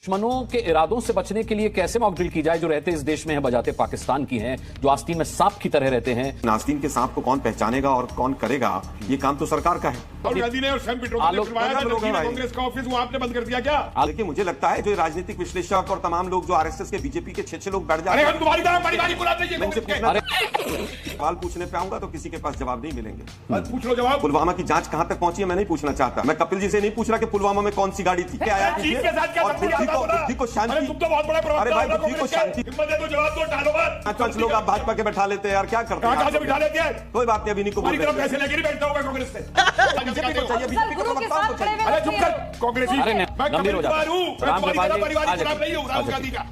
दुश्मनों के इरादों से बचने के लिए कैसे मॉक ड्रिल की जाए जो रहते इस देश में हैं बजाते पाकिस्तान की हैं, जो आस्तीन में सांप की तरह रहते हैं। आस्तीन के सांप को कौन पहचानेगा और कौन करेगा, ये काम तो सरकार का है। राहुल गांधी ने और सैम पिट्रोदा ने खुलवाया था कांग्रेस का ऑफिस, वो आपने बंद कर दिया क्या? देखिए, मुझे लगता है जो राजनीतिक विश्लेषक और तमाम लोग जो आरएसएस के बीजेपी के 6 लोग बैठ जाते हैं, सवाल पूछने पे आऊंगा तो किसी के पास जवाब नहीं मिलेंगे। पूछ लो जवाब। पुलवामा की जांच कहां तक पहुंची है मैं नहीं पूछना चाहता। मैं कपिल जी से नहीं पूछ रहा कि पुलवामा में कौन सी गाड़ी थी, क्या आया थी और बुद्धि को शांति। तुम तो बहुत बड़ा प्रवक्ता अरे भाई, बुद्धि को शांति। हिम्मत है तो जवाब दो, टालो मत। 5 लोग आप भाजपा के बैठा लेते हैं यार, क्या करते हैं? कहां से बिठा लेते हैं? कोई बात नहीं, अभी नहीं को बोल रहे। पैसे लेके नहीं बैठता होगा कांग्रेस से। बीजेपी को चाहिए, बीजेपी को चाहिए। अरे चुप कर कांग्रेस। मैं गंभीर हो जाता हूं, परिवार खराब नहीं हूं राहुल गांधी का।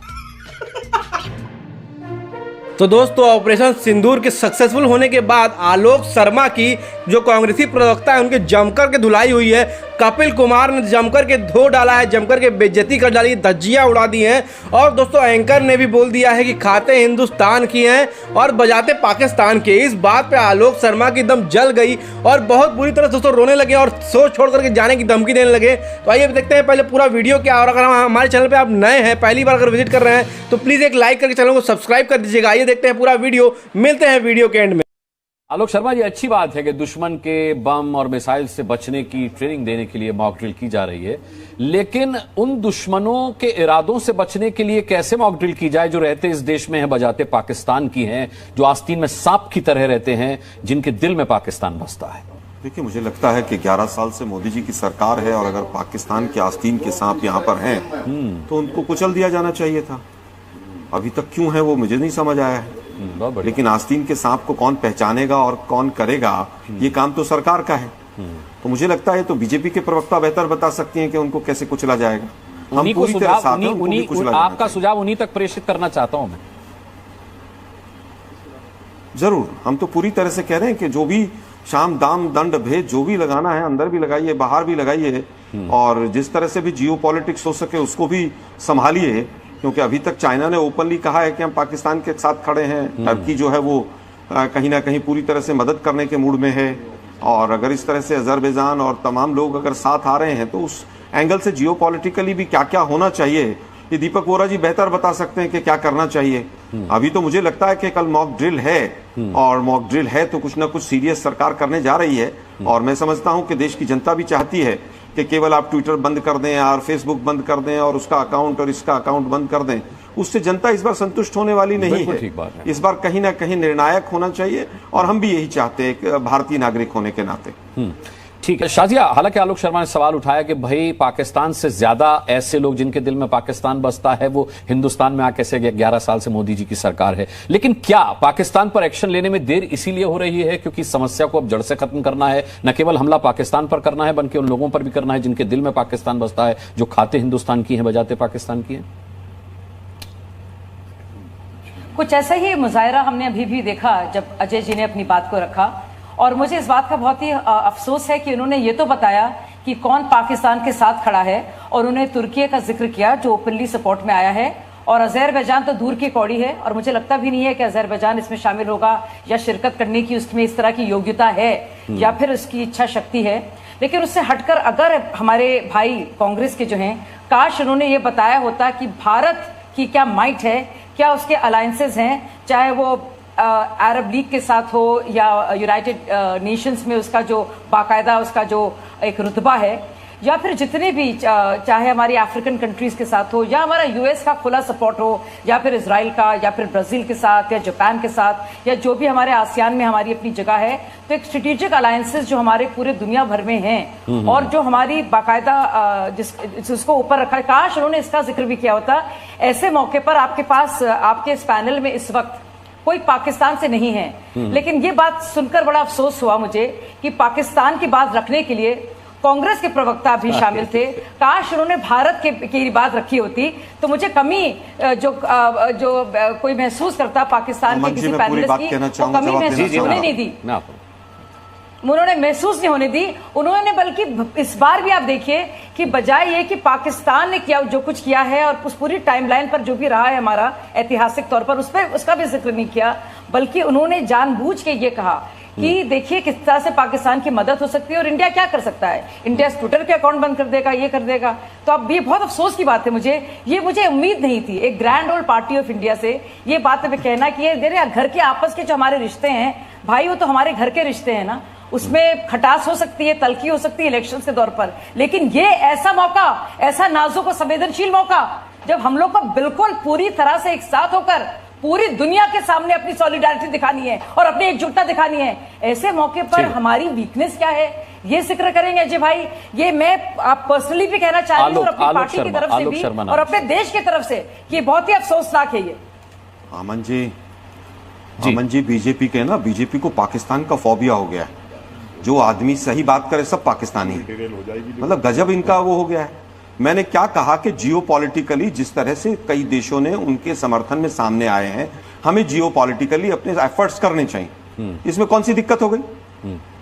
तो दोस्तों, ऑपरेशन सिंदूर के सक्सेसफुल होने के बाद आलोक शर्मा की जो कांग्रेसी प्रवक्ता है उनके जमकर के धुलाई हुई है। कपिल कुमार ने जमकर के धो डाला है, जमकर के बेइज्जती कर डाली, धज्जियां उड़ा दी हैं। और दोस्तों, एंकर ने भी बोल दिया है कि खाते हिंदुस्तान की हैं और बजाते पाकिस्तान के। इस बात पे आलोक शर्मा की दम जल गई और बहुत बुरी तरह दोस्तों रोने लगे और शो छोड़ करके जाने की धमकी देने लगे। तो आइए देखते हैं पहले पूरा वीडियो क्या। और अगर हमारे चैनल पर आप नए हैं, पहली बार अगर विजिट कर रहे हैं तो प्लीज़ एक लाइक करके चैनल को सब्सक्राइब कर दीजिएगा। आइए देखते हैं पूरा वीडियो, मिलते हैं वीडियो के एंड में। आलोक शर्मा, ये अच्छी बात है कि दुश्मन के बम और मिसाइल से बचने की ट्रेनिंग देने के लिए मॉक ड्रिल की जा रही है, लेकिन उन दुश्मनों के इरादों से बचने के लिए कैसे मॉक ड्रिल की जाए जो रहते इस देश में हैं बजाते पाकिस्तान की हैं, जो आस्तीन में सांप की तरह रहते हैं, जिनके दिल में पाकिस्तान बसता है। देखिए, मुझे लगता है कि 11 साल से मोदी जी की सरकार है और अगर पाकिस्तान के आस्तीन के सांप यहाँ पर हैं तो उनको कुचल दिया जाना चाहिए था। अभी तक क्यों है वो मुझे नहीं समझ आया है। लेकिन आस्तीन के सांप को कौन पहचानेगा और कौन करेगा, ये काम तो सरकार का है। तो मुझे लगता है तो बीजेपी के प्रवक्ता बेहतर बता सकते हैं कि उनको कैसे कुचला जाएगा। हम पूरी तरह साथ हैं, उनको भी कुचला जाएगा। आपका सुझाव उन्हीं तक प्रेषित करना चाहता हूं मैं। जरूर, हम तो पूरी तरह से कह रहे हैं कि जो भी शाम दाम दंड भेद जो भी लगाना है, अंदर भी लगाइए, बाहर भी लगाइए, और जिस तरह से भी जियो पॉलिटिक्स हो सके उसको भी संभालिए। क्योंकि अभी तक चाइना ने ओपनली कहा है कि हम पाकिस्तान के साथ खड़े हैं। टर्की जो है वो कहीं ना कहीं पूरी तरह से मदद करने के मूड में है। और अगर इस तरह से अजरबैजान और तमाम लोग अगर साथ आ रहे हैं तो उस एंगल से जियो पॉलिटिकली भी क्या क्या होना चाहिए ये दीपक वोरा जी बेहतर बता सकते हैं कि क्या करना चाहिए। अभी तो मुझे लगता है कि कल मॉक ड्रिल है और मॉक ड्रिल है तो कुछ ना कुछ सीरियस सरकार करने जा रही है। और मैं समझता हूं कि देश की जनता भी चाहती है कि केवल आप ट्विटर बंद कर दें और फेसबुक बंद कर दें और उसका अकाउंट और इसका अकाउंट बंद कर दें, उससे जनता इस बार संतुष्ट होने वाली नहीं है। इस बार कहीं ना कहीं निर्णायक होना चाहिए और हम भी यही चाहते हैं भारतीय नागरिक होने के नाते। ठीक है शाजिया, हालांकि आलोक शर्मा ने सवाल उठाया कि भाई पाकिस्तान से ज्यादा ऐसे लोग जिनके दिल में पाकिस्तान बसता है वो हिंदुस्तान में आके से 11 साल से मोदी जी की सरकार है, लेकिन क्या पाकिस्तान पर एक्शन लेने में देर इसीलिए हो रही है क्योंकि समस्या को अब जड़ से खत्म करना है? न केवल हमला पाकिस्तान पर करना है बल्कि उन लोगों पर भी करना है जिनके दिल में पाकिस्तान बसता है, जो खाते हिंदुस्तान की है बजाते पाकिस्तान की है। कुछ ऐसा ही मुजाहरा हमने अभी भी देखा जब अजय जी ने अपनी बात को रखा। और मुझे इस बात का बहुत ही अफसोस है कि उन्होंने ये तो बताया कि कौन पाकिस्तान के साथ खड़ा है और उन्हें तुर्की का जिक्र किया जो ओपनली सपोर्ट में आया है, और अजरबैजान तो दूर की कौड़ी है और मुझे लगता भी नहीं है कि अजरबैजान इसमें शामिल होगा या शिरकत करने की उसमें इस तरह की योग्यता है या फिर उसकी इच्छा शक्ति है। लेकिन उससे हटकर अगर हमारे भाई कांग्रेस के जो हैं, काश उन्होंने ये बताया होता कि भारत की क्या माइट है, क्या उसके अलायंसेस हैं, चाहे वो अरब लीग के साथ हो या यूनाइटेड नेशंस में उसका जो बाकायदा उसका जो एक रुतबा है, या फिर जितने भी चाहे हमारी अफ्रीकन कंट्रीज के साथ हो या हमारा यूएस का खुला सपोर्ट हो या फिर इजराइल का या फिर ब्राजील के साथ या जापान के साथ या जो भी हमारे आसियान में हमारी अपनी जगह है। तो एक स्ट्रेटेजिक अलायंसेस जो हमारे पूरे दुनिया भर में हैं और जो हमारी बाकायदा जिसको ऊपर रखा है, काश उन्होंने इसका जिक्र भी किया होता। ऐसे मौके पर आपके पास आपके इस पैनल में इस वक्त कोई पाकिस्तान से नहीं है, लेकिन ये बात सुनकर बड़ा अफसोस हुआ मुझे कि पाकिस्तान की बात रखने के लिए कांग्रेस के प्रवक्ता भी शामिल थे। काश उन्होंने भारत की बात रखी होती तो मुझे कमी जो कोई महसूस करता पाकिस्तान के किसी पैनलिस्ट की, वो कमी महसूस होने नहीं दी, उन्होंने महसूस नहीं होने दी। उन्होंने बल्कि इस बार भी आप देखिए कि बजाय ये कि पाकिस्तान ने किया जो कुछ किया है और उस पूरी टाइमलाइन पर जो भी रहा है हमारा ऐतिहासिक तौर पर उसका भी जिक्र नहीं किया, बल्कि उन्होंने जानबूझ के ये कहा कि देखिए किस तरह से पाकिस्तान की मदद हो सकती है और इंडिया क्या कर सकता है। इंडिया ट्विटर के अकाउंट बंद कर देगा, ये कर देगा। तो अब ये बहुत अफसोस की बात है, मुझे उम्मीद नहीं थी एक grand old party of India से ये बात मैं कहना कि ये घर के आपस के जो हमारे रिश्ते हैं भाई, वो तो हमारे घर के रिश्ते हैं ना, उसमें खटास हो सकती है, तलखी हो सकती है इलेक्शन के दौर पर, लेकिन ये ऐसा मौका, ऐसा नाजुक और संवेदनशील मौका जब हम लोग को बिल्कुल पूरी तरह से एक साथ होकर पूरी दुनिया के सामने अपनी सॉलिडारिटी दिखानी है और अपनी एकजुटता दिखानी है। ऐसे मौके पर हमारी वीकनेस क्या है ये जिक्र करेंगे अजय भाई। ये मैं आप पर्सनली भी कहना चाह रही हूँ और अपनी पार्टी की तरफ से भी और अपने देश की तरफ से कि बहुत ही अफसोसनाक है ये। अमन जी बीजेपी के ना, बीजेपी को पाकिस्तान का फोबिया हो गया है। जो आदमी सही बात करे सब पाकिस्तानी, मतलब गजब इनका वो हो गया है। मैंने क्या कहा कि जियोपॉलिटिकली जिस तरह से कई देशों ने उनके समर्थन में सामने आए हैं, हमें जियोपॉलिटिकली अपने एफर्ट्स करने चाहिए, इसमें कौन सी दिक्कत हो गई।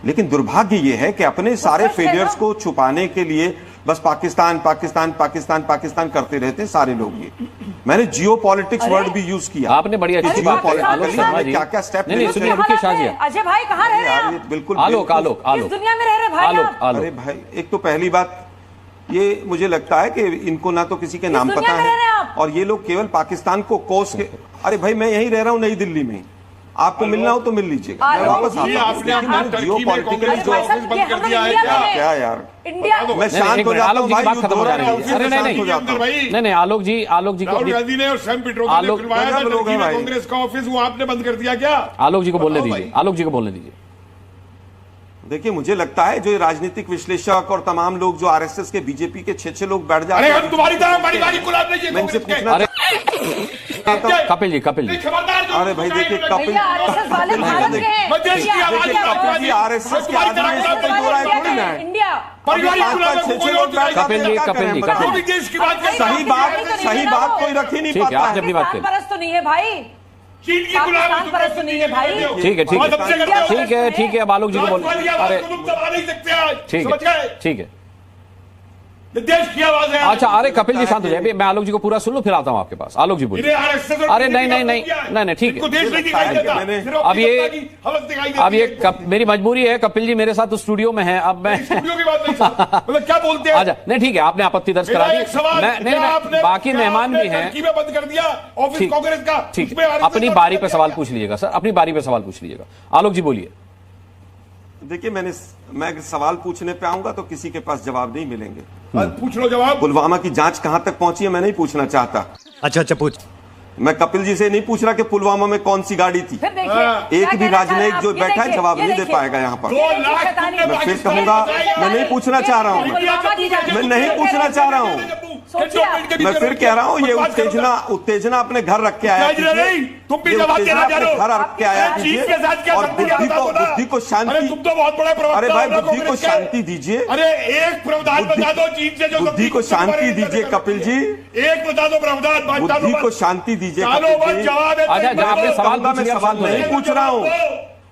लेकिन दुर्भाग्य ये है कि अपने सारे फेलियर्स को छुपाने के लिए बस पाकिस्तान पाकिस्तान पाकिस्तान पाकिस्तान करते रहते हैं सारे लोग। ये मैंने जियोपॉलिटिक्स वर्ड भी यूज किया। आपने बड़ी अच्छी बात क्या क्या स्टेप सुनिए, रुकिए शाह जी। अजय भाई कहाँ रह रहे हैं? बिल्कुल आलोक किस दुनिया में रह रहे भाई? अरे भाई, एक तो पहली बात ये मुझे लगता है कि इनको ना तो किसी के नाम पता है और ये लोग केवल पाकिस्तान को कोस के। अरे भाई मैं यहीं रह रहा हूँ नई दिल्ली में, आपको मिलना हो तो मिल लीजिएगा। मैं वापस जियोपॉलिटिकली जो ऑफिस बंद कर दिया है क्या यार, इंडिया मैं शांत हो जाता हूँ भाई, खत्म हो जाएगी। नहीं आलोक जी राहुल गांधी ने और सैम पिट्रोदा ने खुलवाया था कांग्रेस का ऑफिस, वो आपने बंद कर दिया क्या? आलोक जी को बोलने दीजिए, आलोक जी को बोलने दीजिए। देखिए मुझे लगता है जो ये राजनीतिक विश्लेषक और तमाम लोग जो आरएसएस के बीजेपी के 6 लोग बैठ जाते हैं, हम तुम्हारी तरह हमारी गुलाब नहीं है कांग्रेस के। अरे कपिल जी अरे भाई देखिए कपिल आरएसएस वाले भारत के हैं। आरएसएस के आदमी इंडिया सही बात कोई रख ही नहीं पाता है। अपनी बात परस्त तो नहीं है भाई, चीन की गुलामी परस्त तो नहीं है भाई। ठीक है अब आलोक जी को बोल। अरे ठीक है देश की आवाज है। अच्छा अरे कपिल जी शांत हो जाए, मैं आलोक जी को पूरा सुन लूं फिर आता हूं आपके पास। आलोक जी बोलिए। अरे नहीं ठीक है। अब ये मेरी मजबूरी है, कपिल जी मेरे साथ तो स्टूडियो में है। अब मैं स्टूडियो की बात नहीं, मतलब क्या बोलते हैं? अच्छा नहीं ठीक है, आपने आपत्ति दर्ज करा दी। नहीं बाकी मेहमान भी हैं, बंद कर दिया ऑफिस कांग्रेस का। ठीक है, अपनी बारी पे सवाल पूछ लीजिएगा सर, अपनी बारी पे सवाल पूछ लीजिएगा। आलोक जी बोलिए। देखिए मैं सवाल पूछने पे आऊंगा तो किसी के पास जवाब नहीं मिलेंगे। पूछ लो जवाब। पुलवामा की जांच कहां तक पहुंची है मैं नहीं पूछना चाहता। अच्छा पूछ। मैं कपिल जी से नहीं पूछ रहा कि पुलवामा में कौन सी गाड़ी थी। एक भी राजनयिक जो बैठा है जवाब नहीं दे पाएगा यहाँ पर। मैं फिर कहूंगा मैं नहीं पूछना चाह रहा हूँ, मैं नहीं पूछना चाह रहा हूँ। मैं फिर कह रहा हूँ ये उत्तेजना अपने घर रख के आया, तुम भी जवाब देना चाह रहे हो। घर रख के आया और बुद्धि को शांति। तुम तो बहुत बड़े प्रवक्ता। अरे भाई बुद्धि को शांति दीजिए। अरे एक प्रावधान बता दो चीन से जो बुद्धि को शांति दीजिए कपिल जी। एक बता दो प्रावधान, बुद्धि को शांति दीजिए। जवाब है। अच्छा आपने सवाल नहीं पूछ रहा हूँ,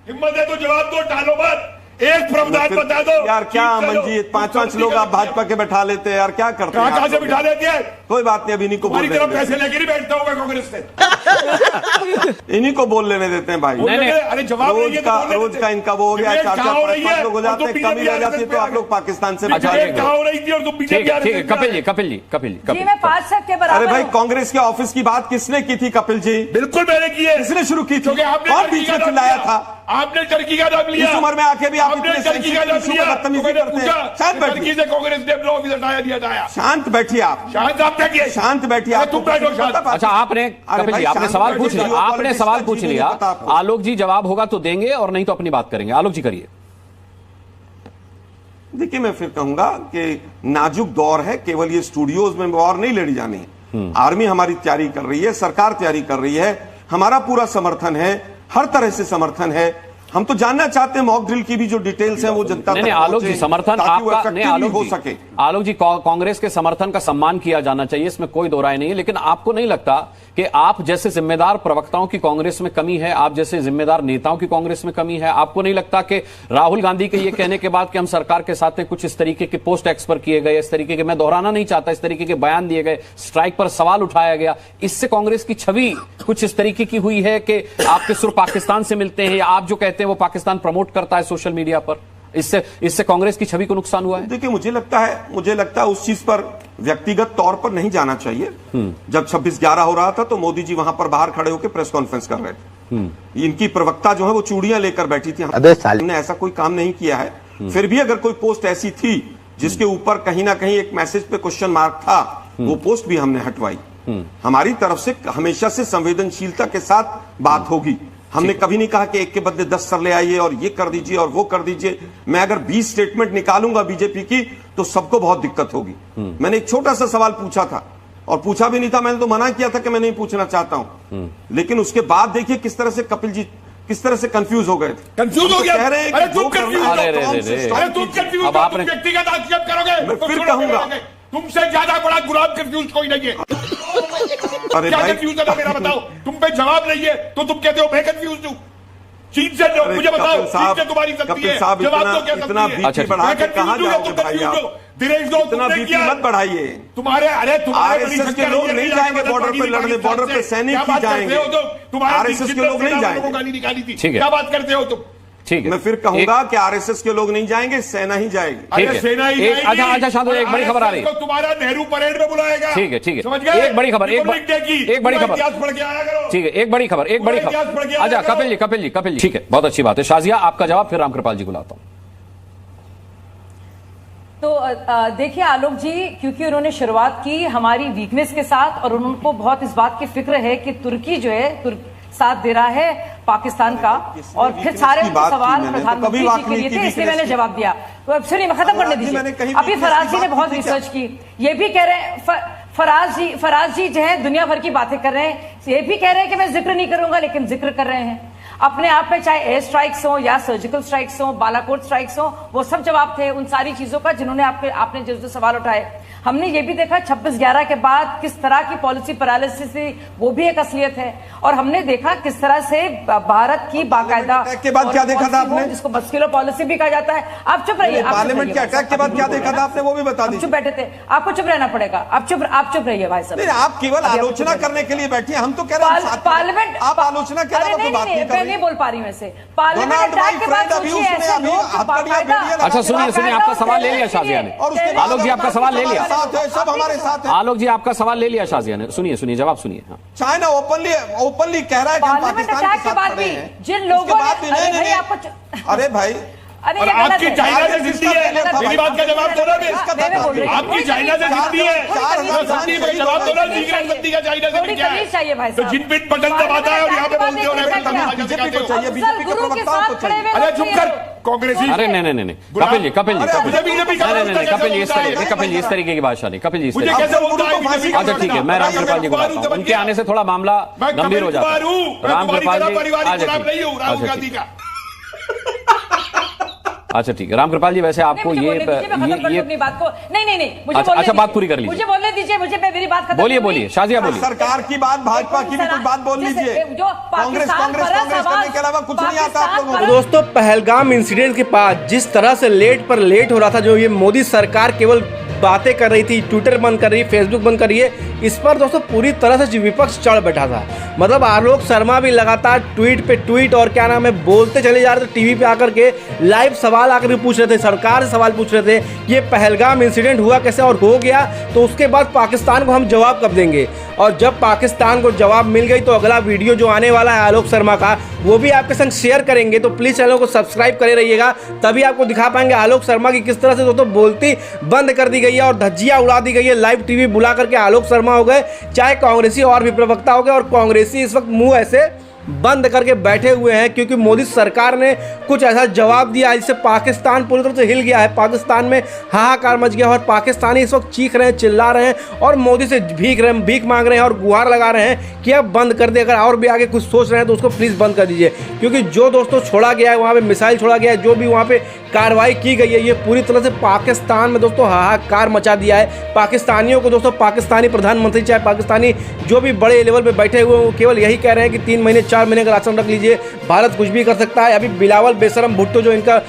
हिम्मत है तो जवाब दो, टालो मत। एक प्रावधान बता दो यार। क्या अमन जी 5-5 लोग आप भाजपा के बैठा लेते हैं यार, क्या करते हैं? कहां से बिठा लेते हैं? कोई बात नहीं, अब इन्हीं को बोल लेने देते पैसे लेके नहीं बैठता होगा कांग्रेस से। इन्हीं को बोल लेने देते हैं भाई। अरे जवाब रोज का इनका वो हो गया, 4-4-5 लोग हो जाते हैं, कमी रह जाती है तो आप लोग पाकिस्तान से। कपिल जी मैं 5 सेकंड के बराबर। अरे भाई कांग्रेस के ऑफिस की बात किसने की थी कपिल जी? बिल्कुल मैंने की है। किसने शुरू की थी? कौन बीच में चिल्लाया था? आपने टर्की का नाम लिया। इस उम्र में आके भी आप टर्की का नाम लिया। बदतमीजी करते हैं। शांत बैठिए। कांग्रेस ने ऑफिस हटाया दिया। शांत बैठिए आप। शांत बैठिए आप। तुम बैठो शांत। अच्छा आपने कपिल जी आपने सवाल पूछ लिया, आपने सवाल पूछ लिया। आलोक जी जवाब होगा तो देंगे और नहीं तो अपनी बात करेंगे। आलोक जी करिए। देखिए मैं फिर कहूंगा कि नाजुक दौर है, केवल ये स्टूडियोज में वॉर नहीं लड़ी जानी है। आर्मी हमारी तैयारी कर रही है, सरकार तैयारी कर रही है, हमारा पूरा समर्थन है, हर तरह से समर्थन है। हम तो जानना चाहते हैं मॉक ड्रिल की भी जो डिटेल्स हैं वो जनता तक आलोक जी समर्थन आपका नहीं, आलोक हो जी सके। आलोक जी कांग्रेस के समर्थन का सम्मान किया जाना चाहिए, इसमें कोई दो राय नहीं है। लेकिन आपको नहीं लगता कि आप जैसे जिम्मेदार प्रवक्ताओं की कांग्रेस में कमी है, आप जैसे जिम्मेदार नेताओं की कांग्रेस में कमी है? आपको नहीं लगता कि राहुल गांधी के ये कहने के बाद कि हम सरकार के साथ कुछ इस तरीके के पोस्ट एक्स पर किए गए, इस तरीके के, मैं दोहराना नहीं चाहता, इस तरीके के बयान दिए गए, स्ट्राइक पर सवाल उठाया गया, इससे कांग्रेस की छवि कुछ इस तरीके की हुई है कि आपके सुर पाकिस्तान से मिलते हैं, या आप जो कहते कहते हैं वो पाकिस्तान प्रमोट करता है सोशल मीडिया पर, इससे कांग्रेस की छवि को नुकसान हुआ है? देखिए, मुझे लगता है उस चीज पर व्यक्तिगत तौर पर नहीं जाना चाहिए। जब 26/11 हो रहा था तो मोदी जी वहां पर बाहर खड़े होकर प्रेस कॉन्फ्रेंस कर रहे थे। इनकी प्रवक्ता जो है वो चूड़ियां लेकर बैठी थी। हमने ऐसा कोई काम नहीं किया है। फिर भी अगर कोई पोस्ट ऐसी थी जिसके ऊपर कहीं ना कहीं एक मैसेज पे क्वेश्चन मार्क था, वो पोस्ट भी हमने हटवाई। हमारी तरफ से हमेशा से संवेदनशीलता के साथ बात होगी। हमने कभी नहीं कहा कि एक के बदले 10 सर ले आइए और ये कर दीजिए और वो कर दीजिए। मैं अगर 20 स्टेटमेंट निकालूंगा बीजेपी की तो सबको बहुत दिक्कत होगी। मैंने एक छोटा सा सवाल पूछा था, और पूछा भी नहीं था, मैंने तो मना किया था कि मैं नहीं पूछना चाहता हूं। लेकिन उसके बाद देखिए किस तरह से कपिल जी किस तरह से कंफ्यूज हो गए थे। कंफ्यूज हो गया? कह रहे हैं अरे कि तुम जो कंफ्यूज करना है हो, तुम कंफ्यूज अब हो, आपने- तुम व्यक्तिगत आक्षेप करोगे? मैं तो फिर छोड़ो, कहूंगा। करोगे। तुमसे ज्यादा बड़ा गुलाम कंफ्यूज कोई नहीं है। अरे क्या भाई, कंफ्यूजन है मेरा बताओ? तुम पे जवाब नहीं है तो तुम कहते हो मैं कंफ्यूज हूं। चीन से लो, मुझे बताओ, चीन से तुम्हारी सकती कपिल है, साहब जवाब दो क्या इतना सकती है? बीपी बढ़ा के कहां जाओगे भाई आप? दिनेश दो, इतना तुमने बीपी किया। मत बढ़ाइए। तुम्हारे आरएसएस के लोग नहीं जाएंगे बॉर्डर पे लड़ने, बॉर्डर पे सैनिक ही जाएंगे। आरएसएस के लोग नहीं जाएंगे। गाली निकाली थी, ठीक है। क्या बात करते हो तुम? ठीक है, मैं फिर कहूंगा कि आरएसएस के लोग नहीं जाएंगे, सेना ही जाएगी। ठीक अरे है। सेना ही एक- जाएगी। अच्छा शांति, एक बड़ी खबर आ रही है। RSS को तुम्हारा नेहरू परेड में बुलाएगा। ठीक है, ठीक है। समझ गए? एक बड़ी खबर, एक रिपब्लिक डे की बड़ी खबर। इतिहास पढ़ के आया करो। ठीक है, एक बड़ी खबर, एक बड़ी पूरा इतिहास पढ़ के खबर। आया अच्छा करो। कपिल जी, ठीक है, बहुत अच्छी बात है। शाजिया, आपका जवाब, फिर रामकृपाल जी को लाता हूं। तो देखिए आलोक जी, क्योंकि उन्होंने शुरुआत की हमारी वीकनेस के साथ, और उनको बहुत इस बात की फिक्र है कि तुर्की जो है साथ दे रहा है पाकिस्तान का, और फिर सारे सवाल प्रधानमंत्री जी के लिए थे, इसलिए मैंने जवाब दिया। तो अब सुनिए, मैं खत्म करने दीजिए। अभी फराज जी ने बहुत रिसर्च की, ये भी कह रहे हैं फराज जी जो है दुनिया भर की बातें कर रहे हैं, ये भी कह रहे हैं कि मैं जिक्र नहीं करूंगा, लेकिन जिक्र कर रहे हैं अपने आप में, चाहे एयर स्ट्राइक्स हो या सर्जिकल स्ट्राइक्स हो, बालाकोट स्ट्राइक्स हो, वो सब जवाब थे उन सारी चीजों का जिन्होंने आपने जो सवाल उठाए। हमने ये भी देखा 26/11 के बाद किस तरह की पॉलिसी पैरालिसिस थी, वो भी एक असलियत है। और हमने देखा किस तरह से भारत की बाकायदा के बाद क्या देखा था आपने, जिसको मस्कुलर पॉलिसी भी कहा जाता है। आप चुप रहिए। पार्लियामेंट के अटैक के बाद क्या देखा था आपने, वो भी बता दीजिए। चुप बैठे थे, आपको चुप रहना पड़ेगा। आप चुप रहिए भाई साहब। आप केवल आलोचना करने के लिए बैठे हैं, हम तो कह रहे हैं पार्लियामेंट, आप आलोचना के अलावा कोई बात नहीं कर रहे। मैं नहीं बोल पा रही हूं ऐसे। पार्लियामेंट अटैक के बाद अभी सोचिए ऐसे उसने लोग बाकायदा। अच्छा सुनिए, आपका सवाल ले लिया शाजिया ने। और उसके बाद आलोक जी, आपका सवाल ले लिया। सब हमारे साथ है। आलोक जी, आपका सवाल ले लिया शाजिया ने। सुनिए, जवाब सुनिए। हाँ। चाइना ओपनली कह रहा है कि हम पार्लियामेंट पाकिस्तान अटैक के के साथ बाद खड़े भी हैं। जिन लोगों उसके बाद भी ने, अरे भाई नहीं, आपको, अरे भाई, अरे और ये गलत आपकी है। चाइना से जिद्दी है, मेरी बात का जवाब दो ना। आपकी चाइना से जिद्दी है, सत्ती पर जवाब दो ना। सत्ती का चाइना से थोड़ी क्या है? तमीज चाहिए भाई तो साहब। जिन पिन बटन दबाता है और यहाँ पे बोलते हो बीजेपी को चाहिए, बीजेपी के प्रवक्ताओं को चाहिए। अरे चुप कर कांग्रेसी। अरे नहीं, कपिल जी, कपिल जी, नहीं, कपिल जी, इस तरीके की भाषा नहीं। कपिल जी, इस तरीके। अच्छा ठीक है, मैं रामकृपाल जी को लाता हूं। उनके आने से थोड़ा मामला गंभीर हो जाता है। रामकृपाल जी, अच्छा ठीक है, रामकृपाल जी, वैसे आपको ये अपनी बात को नहीं, अच्छा बात पूरी कर लीजिए। मुझे बोलने दीजिए, मुझे मेरी बात खत्म। बोलिए, शाजिया बोलिए। सरकार की बात, भाजपा की भी कुछ बात बोल लीजिए। कांग्रेस करने के अलावा कुछ नहीं आता आप लोगों तो को। दोस्तों, पहलगाम इंसिडेंट के बाद जिस तरह से लेट पर लेट हो रहा था, जो ये मोदी सरकार केवल बातें कर रही थी, ट्विटर बंद कर रही है, फेसबुक बंद कर रही है, इस पर दोस्तों पूरी तरह से विपक्ष चढ़ बैठा था। मतलब आलोक शर्मा भी लगातार ट्वीट पे ट्वीट और क्या नाम है बोलते चले जा रहे थे। टीवी पे आकर के लाइव सवाल आकर पूछ रहे थे, सरकार से सवाल पूछ रहे थे, ये पहलगाम इंसिडेंट हुआ कैसे और हो गया तो उसके बाद पाकिस्तान को हम जवाब कब देंगे। और जब पाकिस्तान को जवाब मिल गई तो अगला वीडियो जो आने वाला है आलोक शर्मा का, वो भी आपके संग शेयर करेंगे। तो प्लीज़ चैनल को सब्सक्राइब करे रहिएगा, तभी आपको दिखा पाएंगे आलोक शर्मा की किस तरह से दोस्तों बोलती बंद कर दी गई है और धज्जियां उड़ा दी गई है। लाइव टीवी बुला करके आलोक शर्मा हो गए, चाहे कांग्रेसी और भी प्रवक्ता हो गए, और कांग्रेसी इस वक्त मुंह ऐसे बंद करके बैठे हुए हैं क्योंकि मोदी सरकार ने कुछ ऐसा जवाब दिया जिससे पाकिस्तान पूरी तरह से हिल गया है। पाकिस्तान में हाहाकार मच गया और पाकिस्तानी इस वक्त चीख रहे हैं, चिल्ला रहे हैं और मोदी से भीख मांग रहे हैं और गुहार लगा रहे हैं कि अब बंद कर दे। अगर और भी आगे कुछ सोच रहे हैं तो उसको प्लीज़ बंद कर दीजिए, क्योंकि जो दोस्तों छोड़ा गया है वहाँ पे, मिसाइल छोड़ा गया है, जो भी वहाँ पे कार्रवाई की गई है, ये पूरी तरह से पाकिस्तान में दोस्तों हाहाकार मचा दिया है। पाकिस्तानियों को दोस्तों, पाकिस्तानी प्रधानमंत्री चाहे पाकिस्तानी जो भी बड़े लेवल पे बैठे हुए हैं, वो केवल यही कह रहे हैं कि 3 महीने 4 महीने का राशन रख लीजिए, भारत कुछ भी कर सकता है। अभी बिलावल बेशरम भुट्टो जो इनका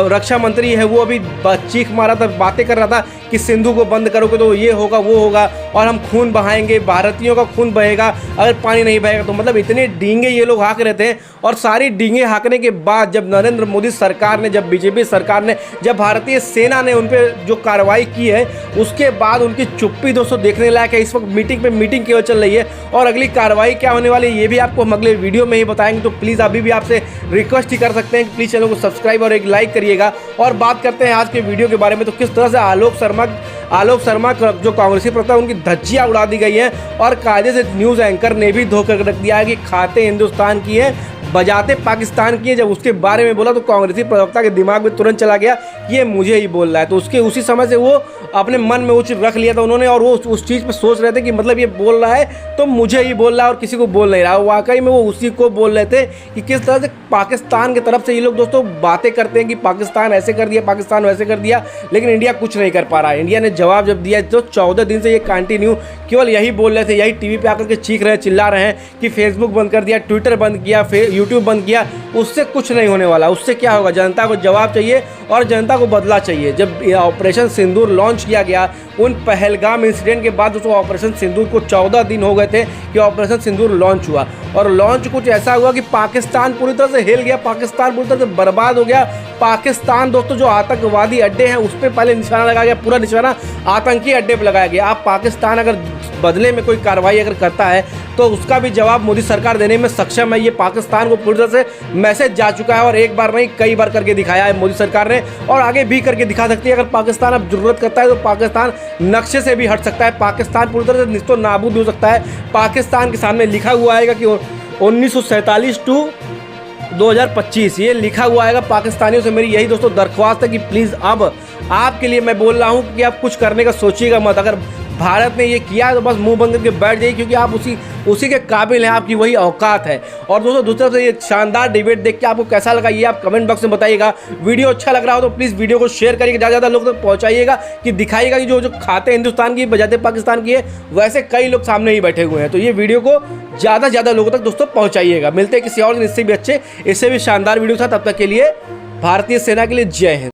रक्षा मंत्री है वो अभी चीख मारा था, बातें कर रहा था कि सिंधु को बंद करोगे तो ये होगा वो होगा और हम खून बहाएंगे, भारतीयों का खून बहेगा अगर पानी नहीं बहेगा। तो मतलब इतने डींगे ये लोग हाँक रहे थे। और सारी डींगे हाँकने के बाद जब नरेंद्र मोदी सरकार ने, जब बीजेपी सरकार ने, जब भारतीय सेना ने उन पर जो कार्रवाई की है उसके बाद उनकी चुप्पी दोस्तों देखने लायक है। इस वक्त मीटिंग पे मीटिंग केवल चल रही है और अगली कार्रवाई क्या होने वाली है ये भी आपको हम अगले वीडियो में ही बताएंगे। तो प्लीज़ अभी भी आपसे रिक्वेस्ट ही कर सकते हैं कि प्लीज़ चैनल को सब्सक्राइब और एक लाइक करिएगा। और बात करते हैं आज के वीडियो के बारे में, तो किस तरह से आलोक शर्मा जो कांग्रेसी प्रवक्ता उनकी धज्जियां उड़ा दी गई है और कायदे से न्यूज़ एंकर ने भी धोखा रख दिया है कि खाते हिंदुस्तान की है बजाते पाकिस्तान की है। जब उसके बारे में बोला तो कांग्रेसी प्रवक्ता के दिमाग में तुरंत चला गया ये मुझे ही बोल रहा है। तो उसके उसी समय से वो अपने मन में वो चीज़ रख लिया था उन्होंने और वो उस चीज़ पे सोच रहे थे कि मतलब ये बोल रहा है तो मुझे ही बोल रहा है और किसी को बोल नहीं रहा। वाकई में वो उसी को बोल रहे थे कि किस तरह से पाकिस्तान की तरफ से ये लोग दोस्तों बातें करते हैं कि पाकिस्तान ऐसे कर दिया, पाकिस्तान वैसे कर दिया, लेकिन इंडिया कुछ नहीं कर पा रहा है। इंडिया ने जवाब जब दिया तो 14 दिन से ये कंटिन्यू केवल यही बोल रहे थे, यही टीवी पे आकर के चीख रहे चिल्ला रहे हैं कि फेसबुक बंद कर दिया, ट्विटर बंद किया, यूट्यूब बंद किया। उससे कुछ नहीं होने वाला। उससे क्या होगा, जनता को जवाब चाहिए और जनता को बदला चाहिए। जब ऑपरेशन सिंदूर लॉन्च किया गया उन पहलगाम इंसिडेंट के बाद दोस्तों ऑपरेशन सिंदूर को 14 दिन हो गए थे कि ऑपरेशन सिंदूर लॉन्च हुआ और लॉन्च कुछ ऐसा हुआ कि पाकिस्तान पूरी तरह से हिल गया, पाकिस्तान पूरी तरह से बर्बाद हो गया। पाकिस्तान दोस्तों जो आतंकवादी अड्डे हैं उस पर पहले निशाना लगाया गया, पूरा निशाना आतंकी अड्डे पर लगाया गया। आप पाकिस्तान अगर बदले में कोई कार्रवाई अगर करता है तो उसका भी जवाब मोदी सरकार देने में सक्षम है। ये पाकिस्तान को पूरी तरह से मैसेज जा चुका है और एक बार नहीं कई बार करके दिखाया है मोदी सरकार ने और आगे भी करके दिखा सकती है। अगर पाकिस्तान अब जरूरत करता है तो पाकिस्तान नक्शे से भी हट सकता है, पाकिस्तान पूरी तरह से निस्तो नाबूद हो सकता है। पाकिस्तान के सामने लिखा हुआ आएगा कि 1947 टू 2025 ये लिखा हुआ आएगा। पाकिस्तानियों से मेरी यही दोस्तों दरख्वास्त है कि प्लीज़ अब आपके लिए मैं बोल रहा हूँ कि आप कुछ करने का सोचिएगा मत। अगर भारत ने ये किया तो बस मुंह बंद करके बैठ जाइए क्योंकि आप उसी के काबिल हैं, आपकी वही औकात है। और दोस्तों दूसरी तरफ से ये शानदार डिबेट देख के आपको कैसा लगा ये आप कमेंट बॉक्स में बताइएगा। वीडियो अच्छा लग रहा हो तो प्लीज़ वीडियो को शेयर करिए, ज़्यादा ज़्यादा लोग तक पहुँचाइएगा कि दिखाइएगा कि जो खाते हिंदुस्तान की बजाते पाकिस्तान की है वैसे कई लोग सामने ही बैठे हुए हैं। तो ये वीडियो को ज़्यादा से ज़्यादा लोगों तक दोस्तों पहुँचाइएगा। मिलते हैं किसी और दिन इससे भी अच्छे, इससे भी शानदार वीडियो था। तब तक के लिए भारतीय सेना के लिए जय हिंद।